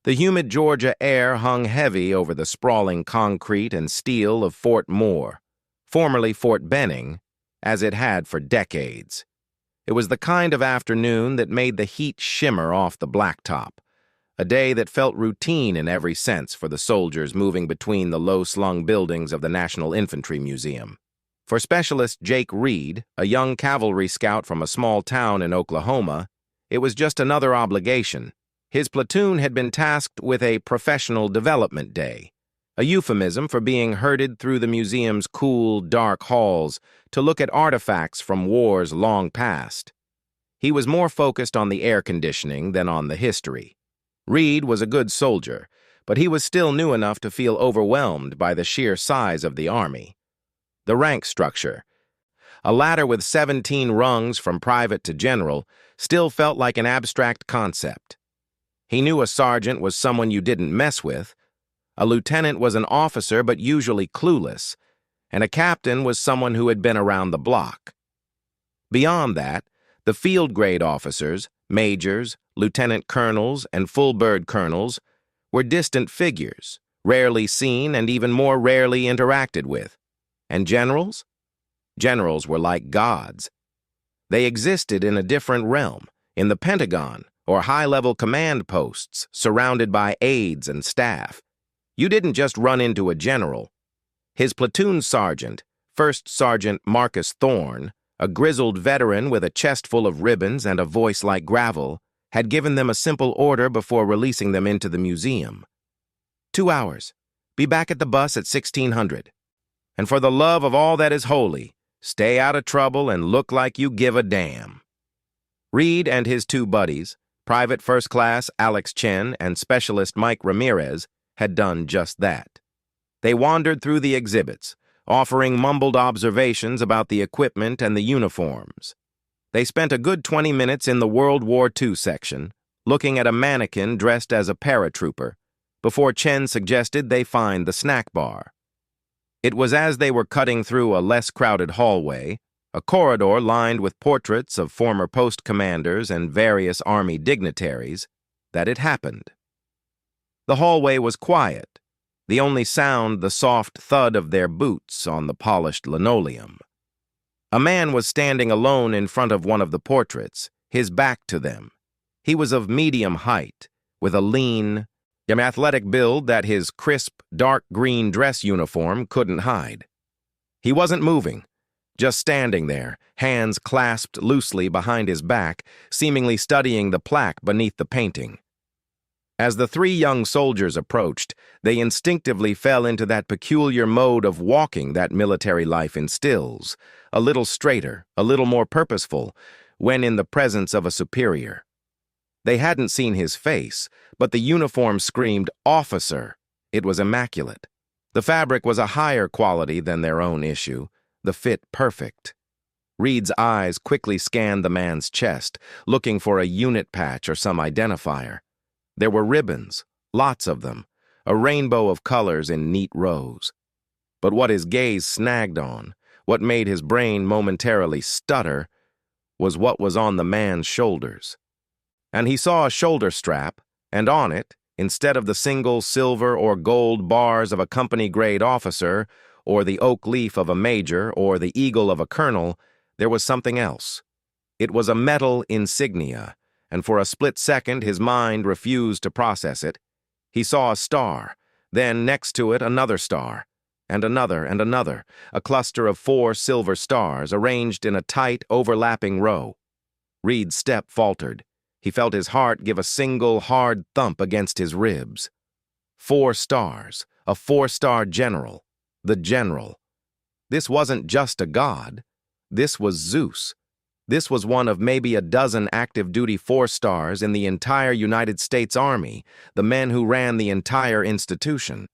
The humid Georgia air hung heavy over the sprawling concrete and steel of Fort Moore, formerly Fort Benning, as it had for decades. It was the kind of afternoon that made the heat shimmer off the blacktop, a day that felt routine in every sense for the soldiers moving between the low-slung buildings of the National Infantry Museum. For Specialist Jake Reed, a young cavalry scout from a small town in Oklahoma, it was just another obligation. His platoon had been tasked with a professional development day, a euphemism for being herded through the museum's cool, dark halls to look at artifacts from wars long past. He was more focused on the air conditioning than on the history. Reed was a good soldier, but he was still new enough to feel overwhelmed by the sheer size of the army. The rank structure, a ladder with 17 rungs from private to general, still felt like an abstract concept. He knew a sergeant was someone you didn't mess with, a lieutenant was an officer but usually clueless, and a captain was someone who had been around the block. Beyond that, the field-grade officers, majors, lieutenant colonels, and full-bird colonels were distant figures, rarely seen and even more rarely interacted with. And generals? Generals were like gods. They existed in a different realm, in the Pentagon, or high-level command posts surrounded by aides and staff. You didn't just run into a general. His platoon sergeant, First Sergeant Marcus Thorne, a grizzled veteran with a chest full of ribbons and a voice like gravel, had given them a simple order before releasing them into the museum. 2 hours. Be back at the bus at 1600. And for the love of all that is holy, stay out of trouble and look like you give a damn. Reed and his two buddies, Private First Class Alex Chen and Specialist Mike Ramirez, had done just that. They wandered through the exhibits, offering mumbled observations about the equipment and the uniforms. They spent a good 20 minutes in the World War II section, looking at a mannequin dressed as a paratrooper, before Chen suggested they find the snack bar. It was as they were cutting through a less crowded hallway, a corridor lined with portraits of former post commanders and various Army dignitaries, that it happened. The hallway was quiet, the only sound the soft thud of their boots on the polished linoleum. A man was standing alone in front of one of the portraits, his back to them. He was of medium height, with a lean, athletic build that his crisp, dark green dress uniform couldn't hide. He wasn't moving, just standing there, hands clasped loosely behind his back, seemingly studying the plaque beneath the painting. As the three young soldiers approached, they instinctively fell into that peculiar mode of walking that military life instills, a little straighter, a little more purposeful, when in the presence of a superior. They hadn't seen his face, but the uniform screamed, "Officer!" It was immaculate. The fabric was a higher quality than their own issue, the fit perfect. Reed's eyes quickly scanned the man's chest, looking for a unit patch or some identifier. There were ribbons, lots of them, a rainbow of colors in neat rows. But what his gaze snagged on, what made his brain momentarily stutter, was what was on the man's shoulders. And he saw a shoulder strap, and on it, instead of the single silver or gold bars of a company-grade officer, or the oak leaf of a major, or the eagle of a colonel, there was something else. It was a metal insignia, and for a split second his mind refused to process it. He saw a star, then next to it another star, and another, a cluster of 4 silver stars arranged in a tight, overlapping row. Reed's step faltered. He felt his heart give a single, hard thump against his ribs. 4 stars, a 4-star general, the general. This wasn't just a god. This was Zeus. This was one of maybe a dozen active-duty 4-stars in the entire United States Army, the men who ran the entire institution.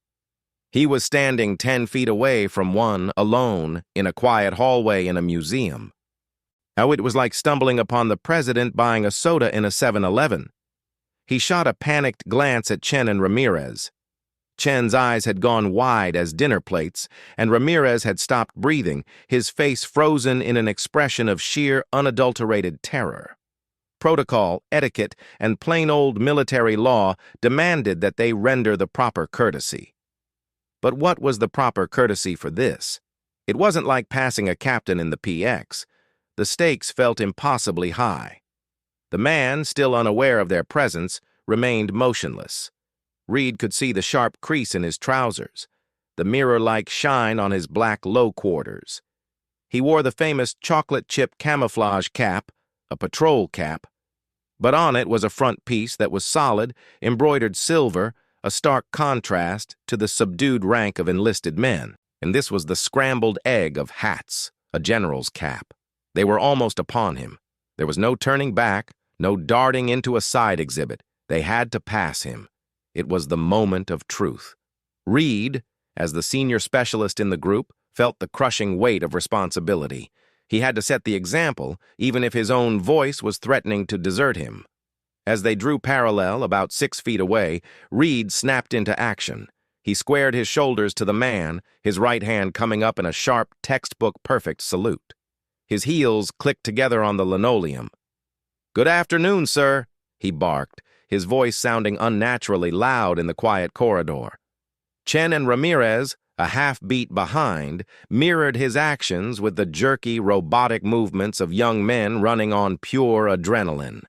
He was standing 10 feet away from one, alone, in a quiet hallway in a museum. How it was like stumbling upon the president buying a soda in a 7-Eleven. He shot a panicked glance at Chen and Ramirez. Chen's eyes had gone wide as dinner plates, and Ramirez had stopped breathing, his face frozen in an expression of sheer, unadulterated terror. protocol, etiquette, and plain old military law demanded that they render the proper courtesy. But what was the proper courtesy for this? It wasn't like passing a captain in the PX. The stakes felt impossibly high. The man, still unaware of their presence, remained motionless. Reed could see the sharp crease in his trousers, the mirror-like shine on his black low quarters. He wore the famous chocolate chip camouflage cap, a patrol cap, but on it was a front piece that was solid, embroidered silver, a stark contrast to the subdued rank of enlisted men. And this was the scrambled egg of hats, a general's cap. They were almost upon him. There was no turning back, no darting into a side exhibit. They had to pass him. It was the moment of truth. Reed, as the senior specialist in the group, felt the crushing weight of responsibility. He had to set the example, even if his own voice was threatening to desert him. As they drew parallel, about 6 feet away, Reed snapped into action. He squared his shoulders to the man, his right hand coming up in a sharp, textbook-perfect salute. His heels clicked together on the linoleum. "Good afternoon, sir," he barked, his voice sounding unnaturally loud in the quiet corridor. Chen and Ramirez, a half-beat behind, mirrored his actions with the jerky, robotic movements of young men running on pure adrenaline.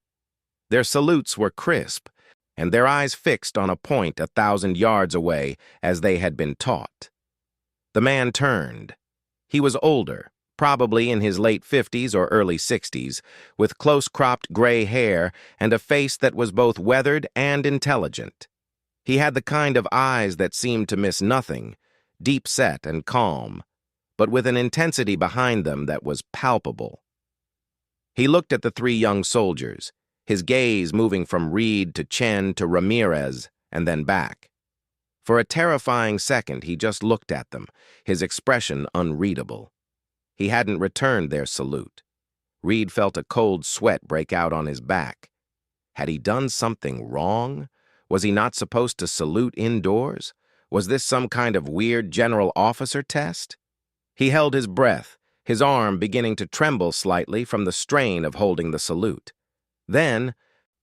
Their salutes were crisp, and their eyes fixed on a point 1,000 yards away as they had been taught. The man turned. He was older, probably in his late 50s or early 60s, with close-cropped gray hair and a face that was both weathered and intelligent. He had the kind of eyes that seemed to miss nothing, deep-set and calm, but with an intensity behind them that was palpable. He looked at the 3 young soldiers, his gaze moving from Reed to Chen to Ramirez and then back. For a terrifying second, he just looked at them, his expression unreadable. He hadn't returned their salute. Reed felt a cold sweat break out on his back. Had he done something wrong? Was he not supposed to salute indoors? Was this some kind of weird general officer test? He held his breath, his arm beginning to tremble slightly from the strain of holding the salute. Then,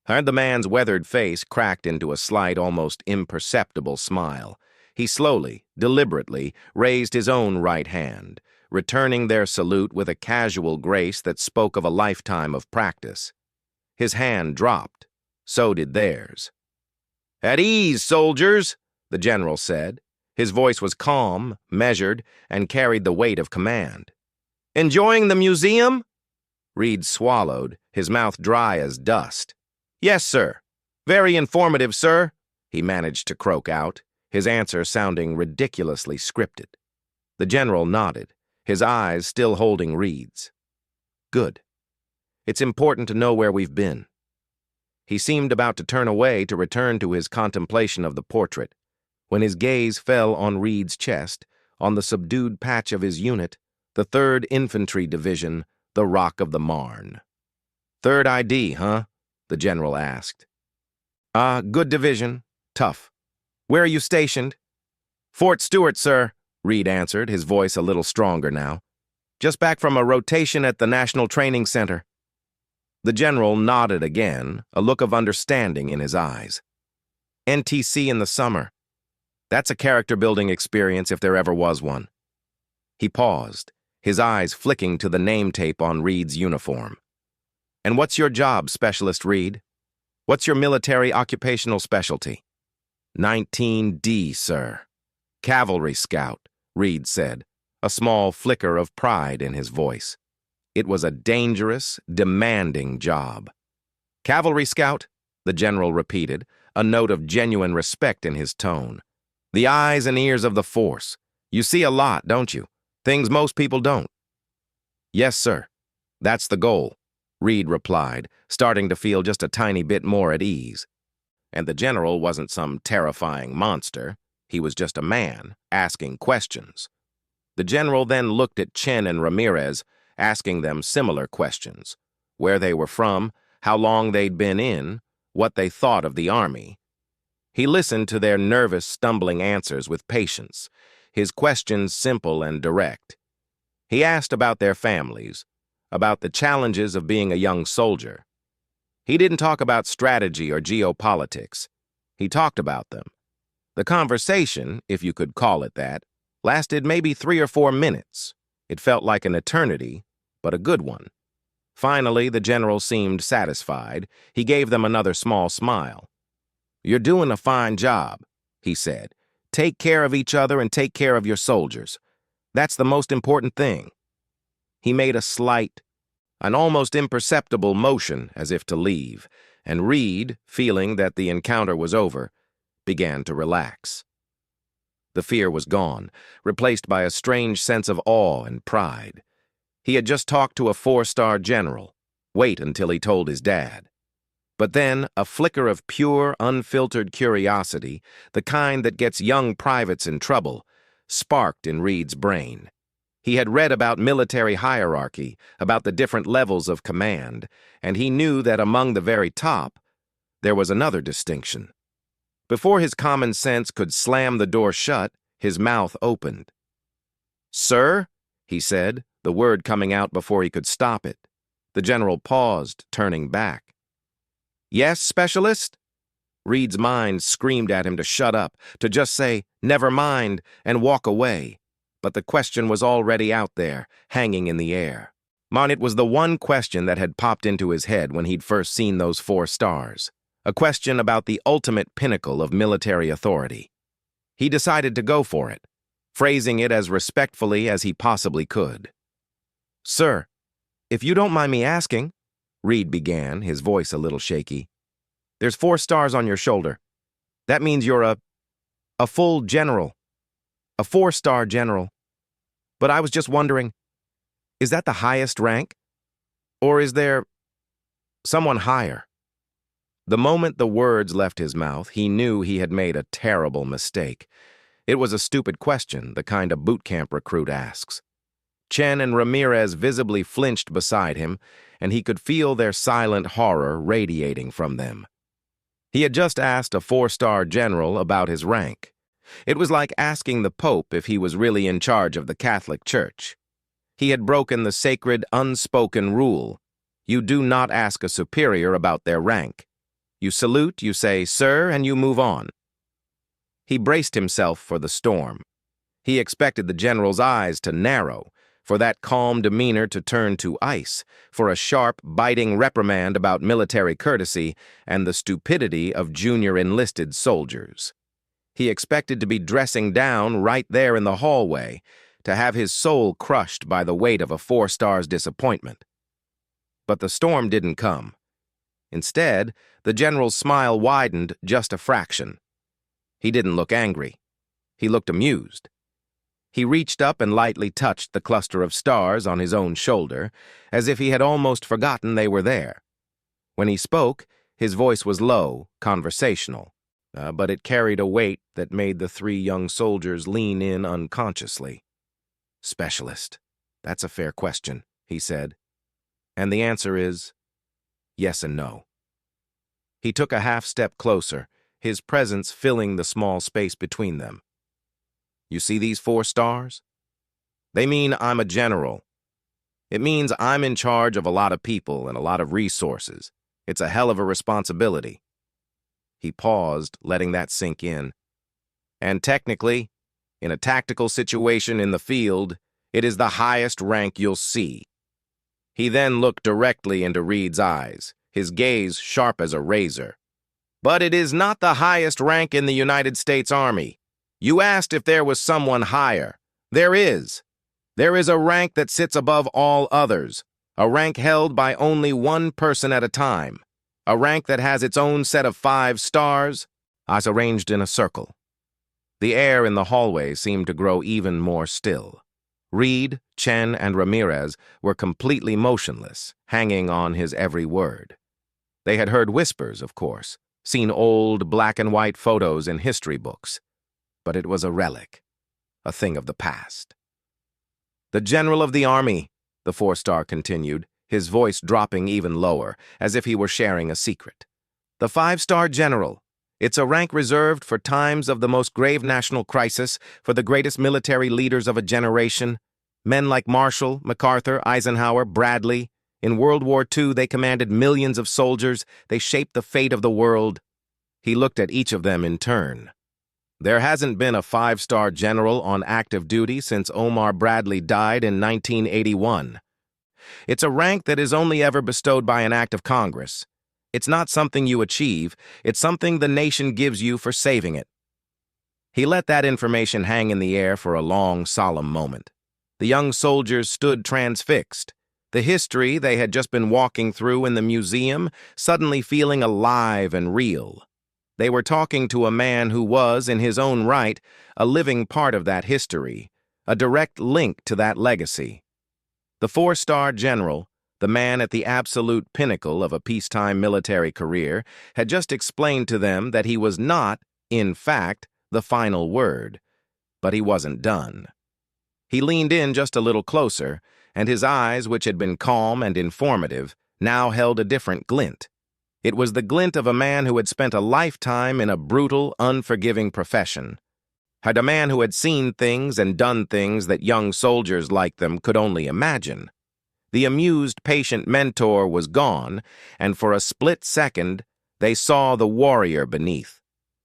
the man's weathered face cracked into a slight, almost imperceptible smile. He slowly, deliberately, raised his own right hand, returning their salute with a casual grace that spoke of a lifetime of practice. His hand dropped. So did theirs. "At ease, soldiers," the general said. His voice was calm, measured, and carried the weight of command. "Enjoying the museum?" Reed swallowed, his mouth dry as dust. "Yes, sir. Very informative, sir," he managed to croak out, his answer sounding ridiculously scripted. The general nodded, his eyes still holding Reed's. "Good. It's important to know where we've been." He seemed about to turn away to return to his contemplation of the portrait, when his gaze fell on Reed's chest, on the subdued patch of his unit, the 3rd Infantry Division, the Rock of the Marne. "3rd ID, huh?" the general asked. Good division. Tough. Where are you stationed?" "Fort Stewart, sir," Reed answered, his voice a little stronger now. "Just back from a rotation at the National Training Center." The general nodded again, a look of understanding in his eyes. "NTC in the summer. That's a character-building experience if there ever was one." He paused, his eyes flicking to the name tape on Reed's uniform. "And what's your job, Specialist Reed? What's your military occupational specialty?" 19D, sir. Cavalry Scout, Reed said, a small flicker of pride in his voice. It was a dangerous, demanding job. "Cavalry Scout," the general repeated, a note of genuine respect in his tone. "The eyes and ears of the force. You see a lot, don't you? Things most people don't." "Yes, sir. That's the goal," Reed replied, starting to feel just a tiny bit more at ease. And the general wasn't some terrifying monster. He was just a man, asking questions. The general then looked at Chen and Ramirez, asking them similar questions. Where they were from, how long they'd been in, what they thought of the army. He listened to their nervous, stumbling answers with patience, his questions simple and direct. He asked about their families, about the challenges of being a young soldier. He didn't talk about strategy or geopolitics. He talked about them. The conversation, if you could call it that, lasted maybe 3 or 4 minutes. It felt like an eternity, but a good one. Finally, the general seemed satisfied. He gave them another small smile. "You're doing a fine job," he said. "Take care of each other and take care of your soldiers. That's the most important thing." He made a slight, an almost imperceptible motion as if to leave, and Reed, feeling that the encounter was over, began to relax. The fear was gone, replaced by a strange sense of awe and pride. He had just talked to a 4-star general. Wait until he told his dad. But then, a flicker of pure, unfiltered curiosity, the kind that gets young privates in trouble, sparked in Reed's brain. He had read about military hierarchy, about the different levels of command, and he knew that among the very top, there was another distinction. Before his common sense could slam the door shut, his mouth opened. "Sir?" he said, the word coming out before he could stop it. The general paused, turning back. "Yes, specialist?" Reed's mind screamed at him to shut up, to just say, "Never mind," and walk away. But the question was already out there, hanging in the air. It was the one question that had popped into his head when he'd first seen those 4 stars. A question about the ultimate pinnacle of military authority. He decided to go for it, phrasing it as respectfully as he possibly could. "Sir, if you don't mind me asking," Reed began, his voice a little shaky, "there's 4 stars on your shoulder. That means you're a full general, a 4-star general. But I was just wondering, is that the highest rank? Or is there someone higher?" The moment the words left his mouth, he knew he had made a terrible mistake. It was a stupid question, the kind a boot camp recruit asks. Chen and Ramirez visibly flinched beside him, and he could feel their silent horror radiating from them. He had just asked a 4-star general about his rank. It was like asking the Pope if he was really in charge of the Catholic Church. He had broken the sacred, unspoken rule. You do not ask a superior about their rank. You salute, you say, "Sir," and you move on. He braced himself for the storm. He expected the general's eyes to narrow, for that calm demeanor to turn to ice, for a sharp, biting reprimand about military courtesy and the stupidity of junior enlisted soldiers. He expected to be dressing down right there in the hallway, to have his soul crushed by the weight of a 4-star's disappointment. But the storm didn't come. Instead, the general's smile widened just a fraction. He didn't look angry. He looked amused. He reached up and lightly touched the cluster of stars on his own shoulder, as if he had almost forgotten they were there. When he spoke, his voice was low, conversational, but it carried a weight that made the 3 young soldiers lean in unconsciously. "Specialist, that's a fair question," he said. "And the answer is yes and no." He took a half-step closer, his presence filling the small space between them. "You see these 4 stars? They mean I'm a general. It means I'm in charge of a lot of people and a lot of resources. It's a hell of a responsibility." He paused, letting that sink in. "And technically, in a tactical situation in the field, it is the highest rank you'll see." He then looked directly into Reed's eyes, his gaze sharp as a razor. "But it is not the highest rank in the United States Army. You asked if there was someone higher. There is. There is a rank that sits above all others, a rank held by only one person at a time, a rank that has its own set of 5 stars, as arranged in a circle." The air in the hallway seemed to grow even more still. Reed, Chen, and Ramirez were completely motionless, hanging on his every word. They had heard whispers, of course, seen old black-and-white photos in history books. But it was a relic, a thing of the past. "The General of the Army," the 4-star continued, his voice dropping even lower, as if he were sharing a secret. "The 5-star General. It's a rank reserved for times of the most grave national crisis, for the greatest military leaders of a generation, men like Marshall, MacArthur, Eisenhower, Bradley. In World War II, they commanded millions of soldiers. They shaped the fate of the world. He looked at each of them in turn. There hasn't been a five-star general on active duty since Omar Bradley died in 1981. It's a rank that is only ever bestowed by an act of Congress. It's not something you achieve, it's something the nation gives you for saving it. He let that information hang in the air for a long, solemn moment. The young soldiers stood transfixed, the history they had just been walking through in the museum suddenly feeling alive and real. They were talking to a man who was, in his own right, a living part of that history, a direct link to that legacy. The four-star general, the man at the absolute pinnacle of a peacetime military career, had just explained to them that he was not, in fact, the final word. But he wasn't done. He leaned in just a little closer, and his eyes, which had been calm and informative, now held a different glint. It was the glint of a man who had spent a lifetime in a brutal, unforgiving profession. A man who had seen things and done things that young soldiers like them could only imagine. The amused, patient mentor was gone, and for a split second, they saw the warrior beneath,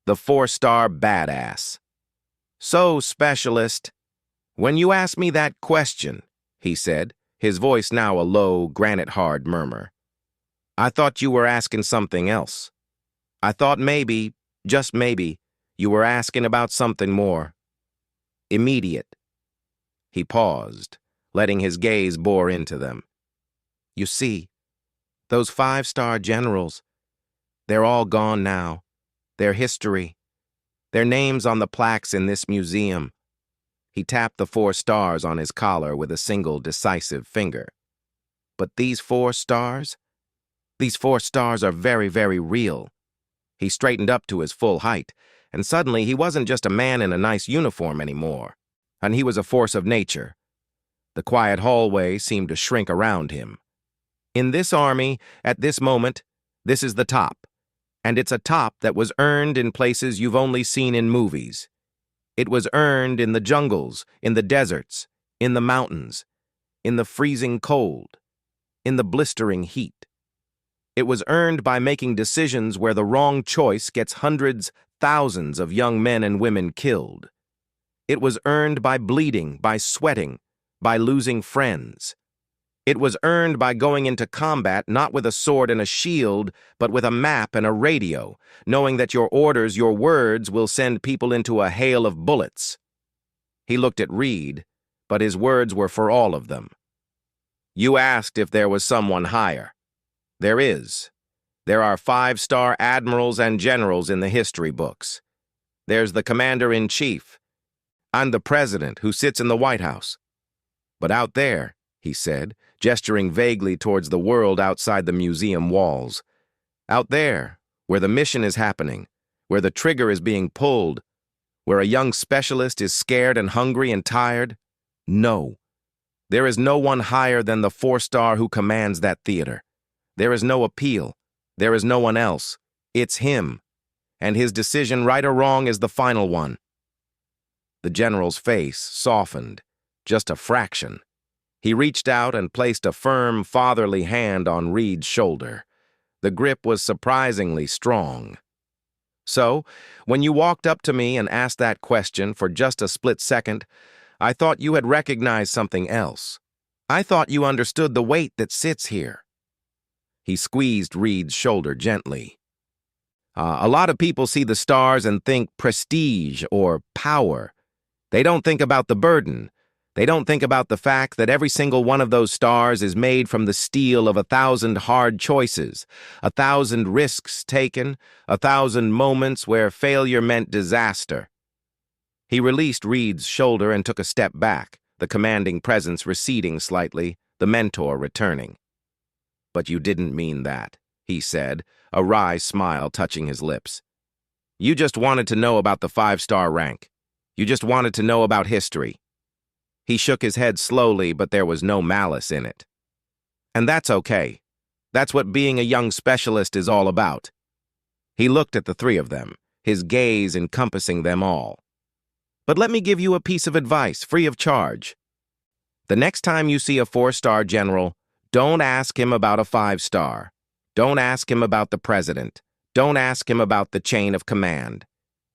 the four-star badass. "So, specialist, when you asked me that question," he said, his voice now a low, granite-hard murmur, "I thought you were asking something else. I thought maybe, just maybe, you were asking about something more immediate." He paused, letting his gaze bore into them. "You see, those five-star generals, they're all gone now. Their history, their names on the plaques in this museum." He tapped the 4 stars on his collar with a single decisive finger. "But these 4 stars? These 4 stars are very, very real." He straightened up to his full height, and suddenly he wasn't just a man in a nice uniform anymore, and he was a force of nature. The quiet hallway seemed to shrink around him. In this army, at this moment, this is the top, and it's a top that was earned in places you've only seen in movies. It was earned in the jungles, in the deserts, in the mountains, in the freezing cold, in the blistering heat. It was earned by making decisions where the wrong choice gets hundreds, thousands of young men and women killed. It was earned by bleeding, by sweating, by losing friends. It was earned by going into combat not with a sword and a shield, but with a map and a radio, knowing that your orders, your words, will send people into a hail of bullets. He looked at Reed, but his words were for all of them. "You asked if there was someone higher. There is. There are 5-star admirals and generals in the history books. There's the commander-in-chief. I'm the president who sits in the White House. But out there," he said, gesturing vaguely towards the world outside the museum walls, "out there, where the mission is happening, where the trigger is being pulled, where a young specialist is scared and hungry and tired, no. There is no one higher than the 4-star who commands that theater. There is no appeal. There is no one else. It's him. And his decision, right or wrong, is the final one." The general's face softened, just a fraction. He reached out and placed a firm, fatherly hand on Reed's shoulder. The grip was surprisingly strong. "So, when you walked up to me and asked that question for just a split second, I thought you had recognized something else. I thought you understood the weight that sits here." He squeezed Reed's shoulder gently. A lot of people see the stars and think prestige or power. They don't think about the burden. They don't think about the fact that every single one of those stars is made from the steel of 1,000 hard choices, 1,000 risks taken, 1,000 moments where failure meant disaster." He released Reed's shoulder and took a step back, the commanding presence receding slightly, the mentor returning. "But you didn't mean that," he said, a wry smile touching his lips. "You just wanted to know about the 5-star rank. You just wanted to know about history." He shook his head slowly, but there was no malice in it. "And that's okay. That's what being a young specialist is all about." He looked at the 3 of them, his gaze encompassing them all. "But let me give you a piece of advice, free of charge. The next time you see a 4-star general, Don't ask him about a 5-star. Don't ask him about the president. Don't ask him about the chain of command.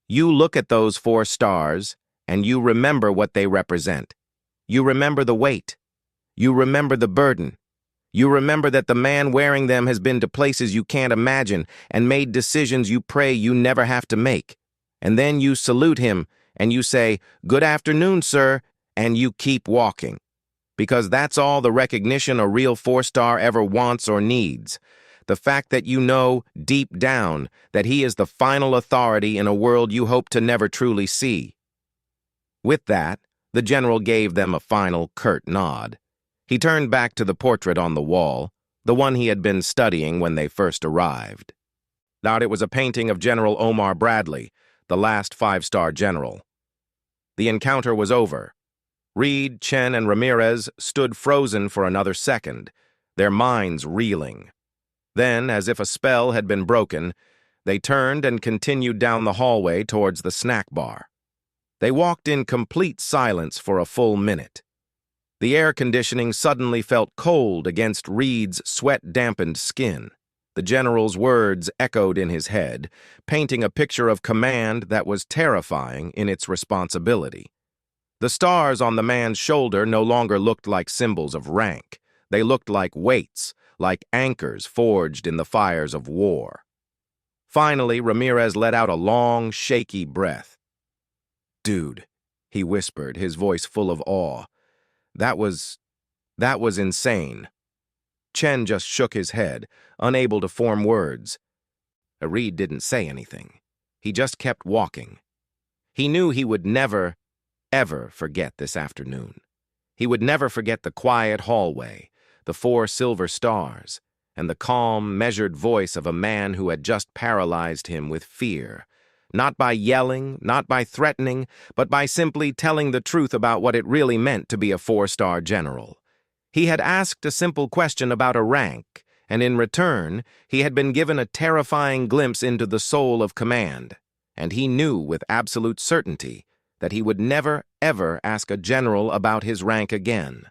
You look at those 4 stars, and you remember what they represent. You remember the weight. You remember the burden. You remember that the man wearing them has been to places you can't imagine and made decisions you pray you never have to make. And then you salute him, and you say, "Good afternoon, sir," and you keep walking. Because that's all the recognition a real 4-star ever wants or needs. The fact that you know, deep down, that he is the final authority in a world you hope to never truly see. With that, the general gave them a final, curt nod. He turned back to the portrait on the wall, the one he had been studying when they first arrived. Now it was a painting of General Omar Bradley, the last 5-star general. The encounter was over. Reed, Chen, and Ramirez stood frozen for another second, their minds reeling. Then, as if a spell had been broken, they turned and continued down the hallway towards the snack bar. They walked in complete silence for a full minute. The air conditioning suddenly felt cold against Reed's sweat-dampened skin. The general's words echoed in his head, painting a picture of command that was terrifying in its responsibility. The stars on the man's shoulder no longer looked like symbols of rank. They looked like weights, like anchors forged in the fires of war. Finally, Ramirez let out a long, shaky breath. "Dude," he whispered, his voice full of awe. That was insane." Chen just shook his head, unable to form words. Reed didn't say anything. He just kept walking. He knew he would never, ever forget this afternoon. He would never forget the quiet hallway, the 4 silver stars, and the calm, measured voice of a man who had just paralyzed him with fear. Not by yelling, not by threatening, but by simply telling the truth about what it really meant to be a 4-star general. He had asked a simple question about a rank, and in return, he had been given a terrifying glimpse into the soul of command, and he knew with absolute certainty that he would never, ever ask a general about his rank again.